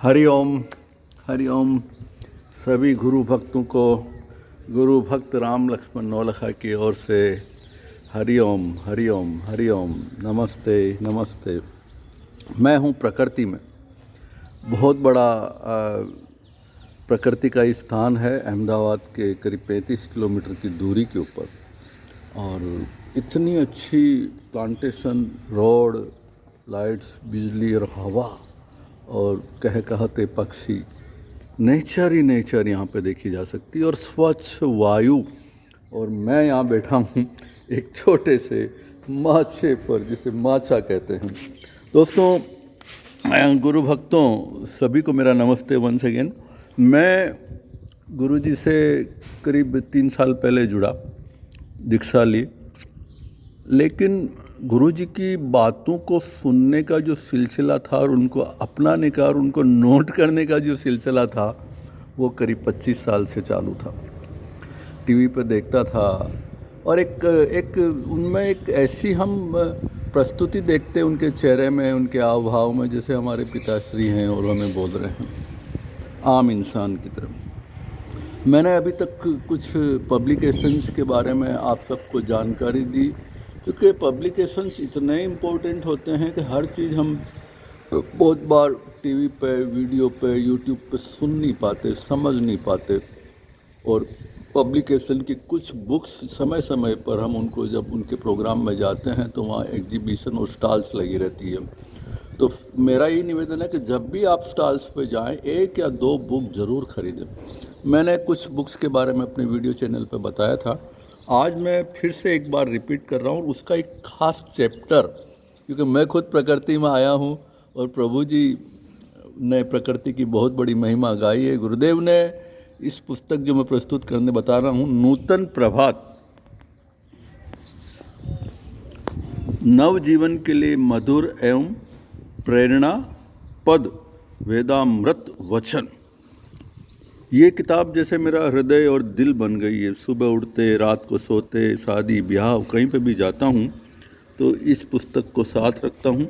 हरि ओम। हरि ओम। सभी गुरु भक्तों को गुरु भक्त राम लक्ष्मण नौलखा की ओर से हरि ओम, हरि ओम, हरि ओम। नमस्ते, नमस्ते। मैं हूँ प्रकृति में। बहुत बड़ा प्रकृति का स्थान है अहमदाबाद के करीब 35 किलोमीटर की दूरी के ऊपर, और इतनी अच्छी प्लांटेशन, रोड, लाइट्स, बिजली और हवा और कहते पक्षी, नेचर ही नेचर यहाँ पे देखी जा सकती है, और स्वच्छ वायु। और मैं यहाँ बैठा हूँ एक छोटे से माछे पर, जिसे माछा कहते हैं। दोस्तों, गुरु भक्तों, सभी को मेरा नमस्ते वंस अगेन। मैं गुरुजी से करीब 3 साल पहले जुड़ा, दीक्षा ली, लेकिन गुरुजी की बातों को सुनने का जो सिलसिला था और उनको अपनाने का और उनको नोट करने का जो सिलसिला था, वो करीब 25 साल से चालू था। टीवी पर देखता था, और एक उनमें एक ऐसी हम प्रस्तुति देखते उनके चेहरे में, उनके हाव भाव में, जैसे हमारे पिताश्री हैं और हमें बोल रहे हैं आम इंसान की तरह। मैंने अभी तक कुछ पब्लिकेशंस के बारे में आप सबको जानकारी दी, क्योंकि पब्लिकेशंस इतने इम्पोर्टेंट होते हैं कि हर चीज़ हम बहुत बार टीवी पे, वीडियो पे, यूट्यूब पे सुन नहीं पाते, समझ नहीं पाते। और पब्लिकेशन की कुछ बुक्स समय समय पर हम उनको, जब उनके प्रोग्राम में जाते हैं तो वहाँ एग्जीबिशन और स्टॉल्स लगी रहती है। तो मेरा ये निवेदन है कि जब भी आप स्टॉल्स पे जाएं, 1 या 2 बुक ज़रूर खरीदें। मैंने कुछ बुक्स के बारे में अपने वीडियो चैनल पे बताया था, आज मैं फिर से एक बार रिपीट कर रहा हूँ उसका एक खास चैप्टर, क्योंकि मैं खुद प्रकृति में आया हूँ और प्रभु जी ने प्रकृति की बहुत बड़ी महिमा गाई है। गुरुदेव ने इस पुस्तक जो मैं प्रस्तुत करने बता रहा हूँ, नूतन प्रभात, नव जीवन के लिए मधुर एवं प्रेरणा पद वेदामृत वचन, ये किताब जैसे मेरा हृदय और दिल बन गई है। सुबह उठते, रात को सोते, शादी ब्याह कहीं पे भी जाता हूँ तो इस पुस्तक को साथ रखता हूँ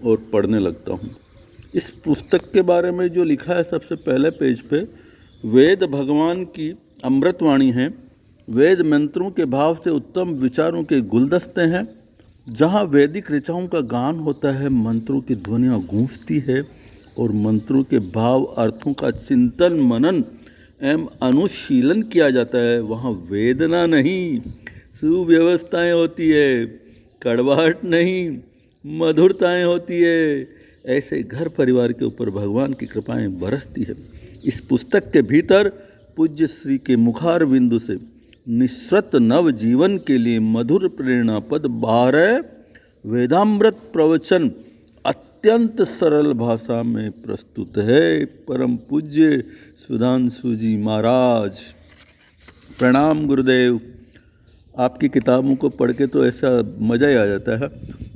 और पढ़ने लगता हूँ। इस पुस्तक के बारे में जो लिखा है, सबसे पहले पेज पे वेद भगवान की अमृतवाणी है। वेद मंत्रों के भाव से उत्तम विचारों के गुलदस्ते हैं। जहाँ वैदिक ऋचाओं का गान होता है, मंत्रों की ध्वनियाँ गूंजती है और मंत्रों के भाव अर्थों का चिंतन, मनन एवं अनुशीलन किया जाता है, वहाँ वेदना नहीं, सुव्यवस्थाएं होती है, कड़वाहट नहीं, मधुरताएं होती है। ऐसे घर परिवार के ऊपर भगवान की कृपाएं बरसती है। इस पुस्तक के भीतर पूज्य श्री के मुखार बिंदु से निःसृत नव जीवन के लिए मधुर प्रेरणा पद 12 वेदामृत प्रवचन अत्यंत सरल भाषा में प्रस्तुत है। परम पूज्य सुधांशु जी महाराज, प्रणाम गुरुदेव। आपकी किताबों को पढ़ के तो ऐसा मज़ा ही आ जाता है।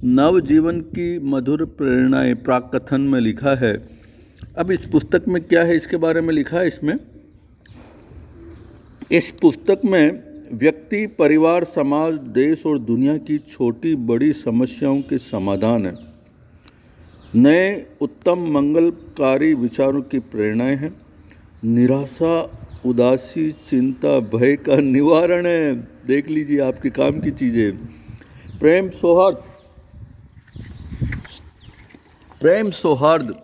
नव जीवन की मधुर प्रेरणाएं प्राक कथन में लिखा है। अब इस पुस्तक में क्या है, इसके बारे में लिखा है इसमें। इस पुस्तक में व्यक्ति, परिवार, समाज, देश और दुनिया की छोटी बड़ी समस्याओं के समाधान है। नए उत्तम मंगलकारी विचारों की प्रेरणाएं हैं। निराशा, उदासी, चिंता, भय का निवारण है। देख लीजिए आपके काम की चीज़ें। प्रेम सौहार्द,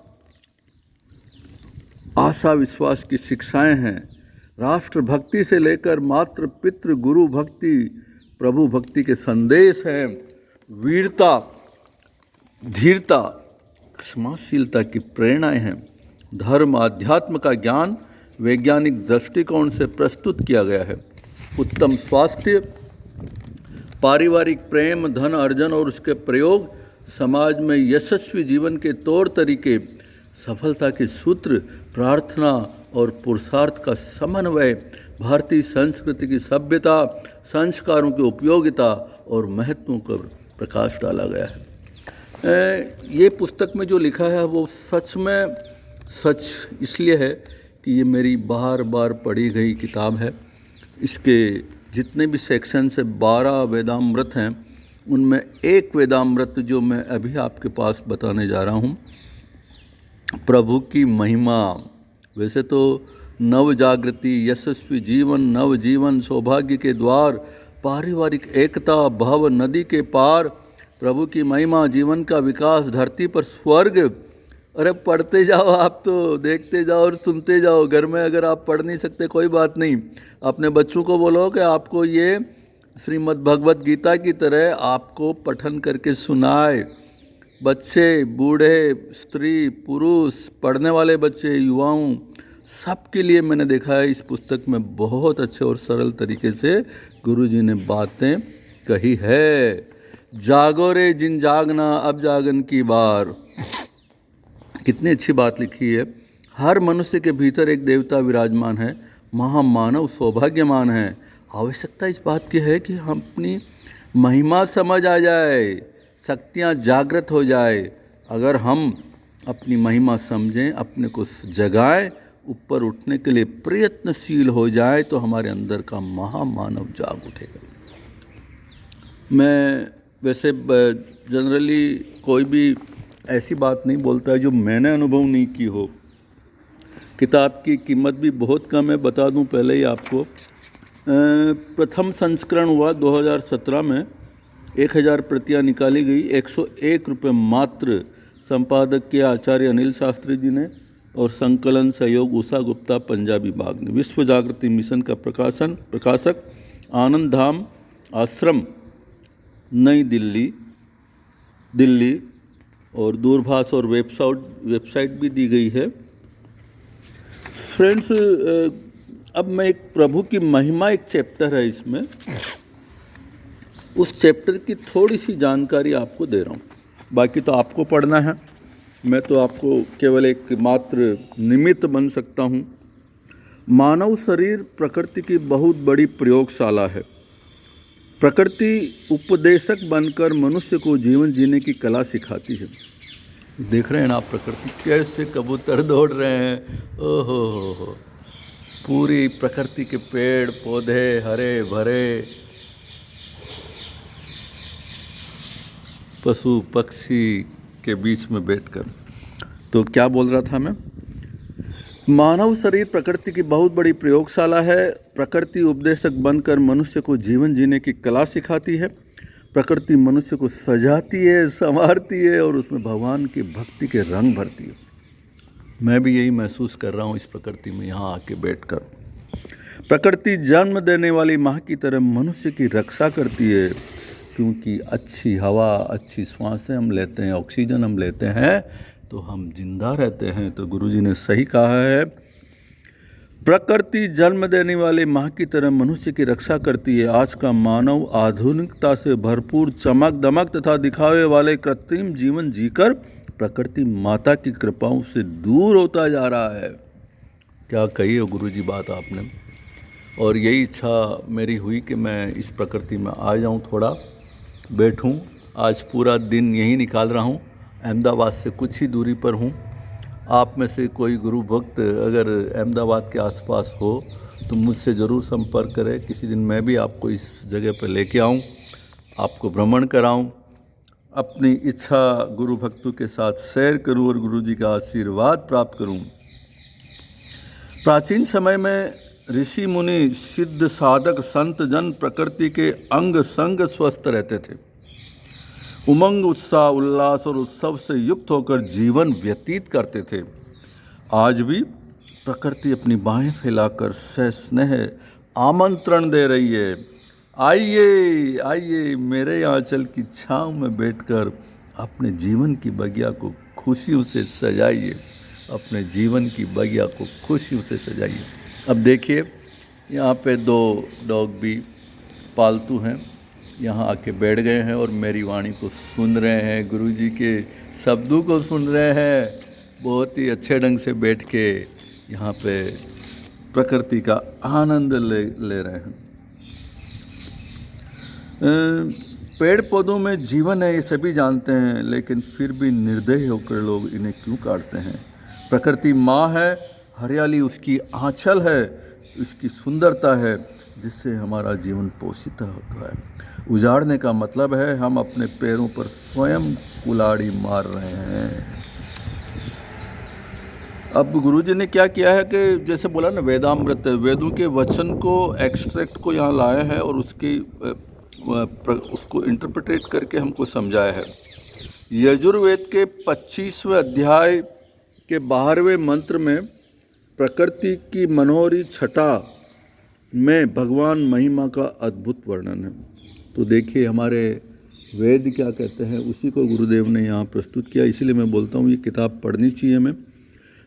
आशा विश्वास की शिक्षाएं हैं। राष्ट्र भक्ति से लेकर मातृ पितृ गुरु भक्ति, प्रभु भक्ति के संदेश हैं। वीरता, धीरता, क्षमाशीलता की प्रेरणाएं हैं। धर्म, अध्यात्म का ज्ञान वैज्ञानिक दृष्टिकोण से प्रस्तुत किया गया है। उत्तम स्वास्थ्य, पारिवारिक प्रेम, धन अर्जन और उसके प्रयोग, समाज में यशस्वी जीवन के तौर तरीके, सफलता के सूत्र, प्रार्थना और पुरुषार्थ का समन्वय, भारतीय संस्कृति की सभ्यता, संस्कारों की उपयोगिता और महत्वों पर प्रकाश डाला गया है। ये पुस्तक में जो लिखा है वो सच में सच इसलिए है कि ये मेरी बार बार पढ़ी गई किताब है। इसके जितने भी सेक्शन से 12 वेदामृत हैं, उनमें एक वेदामृत जो मैं अभी आपके पास बताने जा रहा हूँ, प्रभु की महिमा। वैसे तो नव जागृति, यशस्वी जीवन, नव जीवन, सौभाग्य के द्वार, पारिवारिक एकता, भव नदी के पार, प्रभु की महिमा, जीवन का विकास, धरती पर स्वर्ग। अरे पढ़ते जाओ आप, तो देखते जाओ और सुनते जाओ। घर में अगर आप पढ़ नहीं सकते कोई बात नहीं, अपने बच्चों को बोलो कि आपको ये श्रीमद् भगवत गीता की तरह आपको पठन करके सुनाए। बच्चे, बूढ़े, स्त्री, पुरुष, पढ़ने वाले बच्चे, युवाओं, सबके लिए मैंने देखा है इस पुस्तक में बहुत अच्छे और सरल तरीके से गुरुजी ने बातें कही है। जागो रे जिन जागना, अब जागन की बार। कितनी अच्छी बात लिखी है। हर मनुष्य के भीतर एक देवता विराजमान है, महामानव सौभाग्यमान है। आवश्यकता इस बात की है कि हम अपनी महिमा समझ आ जाए, शक्तियाँ जागृत हो जाए। अगर हम अपनी महिमा समझें, अपने को जगाएं, ऊपर उठने के लिए प्रयत्नशील हो जाए, तो हमारे अंदर का महामानव जाग उठेगा। मैं वैसे जनरली कोई भी ऐसी बात नहीं बोलता है जो मैंने अनुभव नहीं की हो। किताब की कीमत भी बहुत कम है, बता दूं पहले ही आपको। प्रथम संस्करण हुआ 2017 में, 1000 प्रतियाँ निकाली गई, 101 रुपये मात्र। संपादक के आचार्य अनिल शास्त्री जी ने और संकलन सहयोग उषा गुप्ता पंजाबी बाग ने। विश्व जागृति मिशन का प्रकाशक आनंद धाम आश्रम, नई दिल्ली और दूरभाष और वेबसाइट भी दी गई है। फ्रेंड्स, अब मैं एक प्रभु की महिमा, एक चैप्टर है इसमें, उस चैप्टर की थोड़ी सी जानकारी आपको दे रहा हूँ। बाकी तो आपको पढ़ना है, मैं तो आपको केवल एक मात्र निमित्त बन सकता हूँ। मानव शरीर प्रकृति की बहुत बड़ी प्रयोगशाला है। प्रकृति उपदेशक बनकर मनुष्य को जीवन जीने की कला सिखाती है। देख रहे हैं ना आप, प्रकृति कैसे कबूतर दौड़ रहे हैं। ओहो हो, पूरी प्रकृति के पेड़ पौधे हरे भरे, पशु पक्षी के बीच में बैठकर। तो क्या बोल रहा था मैं? मानव शरीर प्रकृति की बहुत बड़ी प्रयोगशाला है। प्रकृति उपदेशक बनकर मनुष्य को जीवन जीने की कला सिखाती है। प्रकृति मनुष्य को सजाती है, संवारती है और उसमें भगवान की भक्ति के रंग भरती है। मैं भी यही महसूस कर रहा हूँ इस प्रकृति में यहाँ आके बैठकर। प्रकृति जन्म देने वाली माँ की तरह मनुष्य की रक्षा करती है, क्योंकि अच्छी हवा, अच्छी सांसें हम लेते हैं, ऑक्सीजन हम लेते हैं, तो हम जिंदा रहते हैं। तो गुरुजी ने सही कहा है, प्रकृति जन्म देने वाले माँ की तरह मनुष्य की रक्षा करती है। आज का मानव आधुनिकता से भरपूर चमक दमक तथा दिखावे वाले कृत्रिम जीवन जीकर प्रकृति माता की कृपाओं से दूर होता जा रहा है। क्या कही है गुरुजी बात आपने। और यही इच्छा मेरी हुई कि मैं इस प्रकृति में आ जाऊं, थोड़ा बैठूं। आज पूरा दिन यहीं निकाल रहा हूं, अहमदाबाद से कुछ ही दूरी पर हूं। आप में से कोई गुरु भक्त अगर अहमदाबाद के आसपास हो तो मुझसे ज़रूर संपर्क करें। किसी दिन मैं भी आपको इस जगह पर लेके आऊं, आपको भ्रमण कराऊं, अपनी इच्छा गुरु भक्तों के साथ शेयर करूं और गुरु जी का आशीर्वाद प्राप्त करूं। प्राचीन समय में ऋषि मुनि, सिद्ध साधक, संत जन प्रकृति के अंग संग स्वस्थ रहते थे। उमंग, उत्साह, उल्लास और उत्सव से युक्त होकर जीवन व्यतीत करते थे। आज भी प्रकृति अपनी बाहें फैलाकर स्नेह आमंत्रण दे रही है। आइए आइए मेरे आंचल की छांव में बैठकर अपने जीवन की बगिया को खुशियों से सजाइए। अपने जीवन की बगिया को खुशियों से सजाइए। अब देखिए, यहाँ पे 2 डॉग भी पालतू हैं, यहाँ आके बैठ गए हैं और मेरी वाणी को सुन रहे हैं, गुरुजी के शब्दों को सुन रहे हैं। बहुत ही अच्छे ढंग से बैठ के यहाँ पे प्रकृति का आनंद ले रहे हैं। पेड़ पौधों में जीवन है, ये सभी जानते हैं, लेकिन फिर भी निर्दयी होकर लोग इन्हें क्यों काटते हैं। प्रकृति माँ है, हरियाली उसकी आंचल है, उसकी सुंदरता है, जिससे हमारा जीवन पोषित होता है। उजाड़ने का मतलब है हम अपने पैरों पर स्वयं कुल्हाड़ी मार रहे हैं। अब गुरुजी ने क्या किया है कि जैसे बोला ना वेदामृत, वेदों के वचन को एक्सट्रैक्ट को यहाँ लाया है और उसको इंटरप्रेट करके हमको समझाया है। यजुर्वेद के 25वें अध्याय के 12वें मंत्र में प्रकृति की मनोहरी छटा में भगवान महिमा का अद्भुत वर्णन है। तो देखिए हमारे वेद क्या कहते हैं, उसी को गुरुदेव ने यहाँ प्रस्तुत किया। इसीलिए मैं बोलता हूँ ये किताब पढ़नी चाहिए हमें।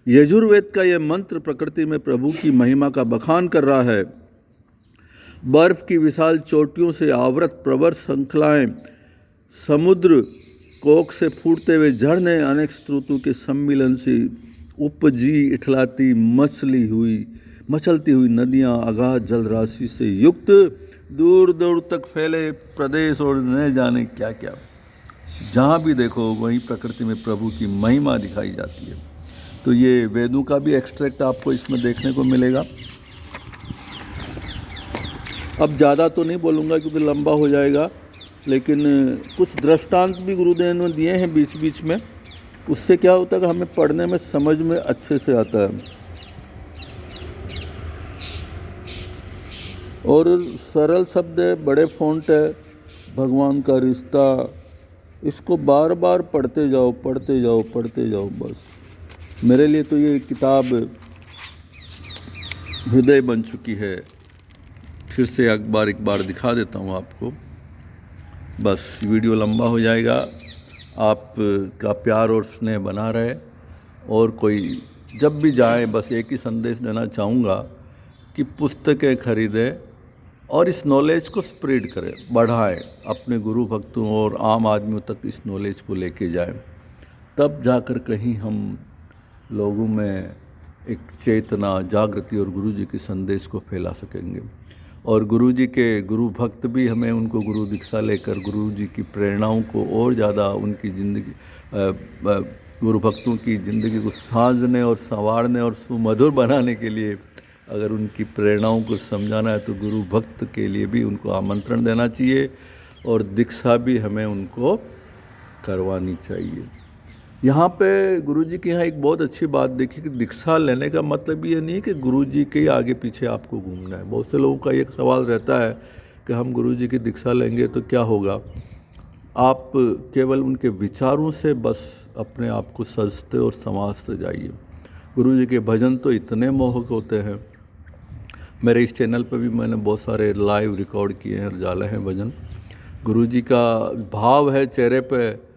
यजुर्वेद का यह मंत्र प्रकृति में प्रभु की महिमा का बखान कर रहा है। बर्फ की विशाल चोटियों से आवृत प्रवर श्रृंखलाएं, समुद्र कोक से फूटते हुए झरने, अनेक स्रोतों के सम्मिलन से उपजी इठलाती मचलती हुई नदियां, अगाध जल राशि से युक्त दूर दूर तक फैले प्रदेश और न जाने क्या क्या। जहाँ भी देखो वहीं प्रकृति में प्रभु की महिमा दिखाई जाती है। तो ये वेदों का भी एक्सट्रैक्ट आपको इसमें देखने को मिलेगा। अब ज़्यादा तो नहीं बोलूँगा क्योंकि लंबा हो जाएगा, लेकिन कुछ दृष्टांत भी गुरुदेव ने दिए हैं बीच बीच में। उससे क्या होता है कि हमें पढ़ने में समझ में अच्छे से आता है और सरल शब्द है, बड़े फ़ॉन्ट है, भगवान का रिश्ता, इसको बार बार पढ़ते जाओ बस। मेरे लिए तो ये किताब हृदय बन चुकी है। फिर से एक बार दिखा देता हूँ आपको। बस वीडियो लंबा हो जाएगा, आपका प्यार और स्नेह बना रहे। और कोई जब भी जाए बस एक ही संदेश देना चाहूँगा कि पुस्तकें खरीदें और इस नॉलेज को स्प्रेड करें, बढ़ाएं, अपने गुरु भक्तों और आम आदमियों तक इस नॉलेज को लेके जाएं। तब जाकर कहीं हम लोगों में एक चेतना, जागृति और गुरुजी के संदेश को फैला सकेंगे। और गुरुजी के गुरु भक्त भी हमें उनको गुरु दीक्षा लेकर गुरुजी की प्रेरणाओं को और ज़्यादा उनकी ज़िंदगी, गुरु भक्तों की ज़िंदगी को साजने और संवारने और सुमधुर बनाने के लिए अगर उनकी प्रेरणाओं को समझाना है तो गुरु भक्त के लिए भी उनको आमंत्रण देना चाहिए और दीक्षा भी हमें उनको करवानी चाहिए। यहाँ पे गुरुजी के यहाँ एक बहुत अच्छी बात देखी कि दीक्षा लेने का मतलब ये नहीं है कि गुरुजी के आगे पीछे आपको घूमना है। बहुत से लोगों का एक सवाल रहता है कि हम गुरुजी की दीक्षा लेंगे तो क्या होगा। आप केवल उनके विचारों से बस अपने आप को सजते और संवारते जाइए। गुरुजी के भजन तो इतने मोहक होते हैं। मेरे इस चैनल पर भी मैंने बहुत सारे लाइव रिकॉर्ड किए हैं, डाले हैं भजन। गुरुजी का भाव है चेहरे पे,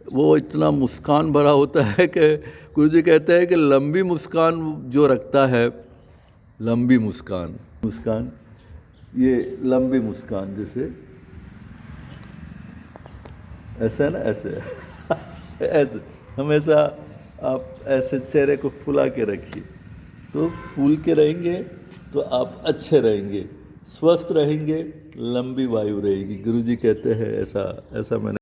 वो इतना मुस्कान भरा होता है कि गुरुजी कहते हैं कि लंबी मुस्कान जो रखता है, लंबी मुस्कान ये लंबी मुस्कान जैसे ऐसे है ना, ऐसे हमेशा आप ऐसे चेहरे को फुला के रखिए, तो फूल के रहेंगे तो आप अच्छे रहेंगे, स्वस्थ रहेंगे, लंबी वायु रहेगी। गुरुजी कहते हैं ऐसा मैंने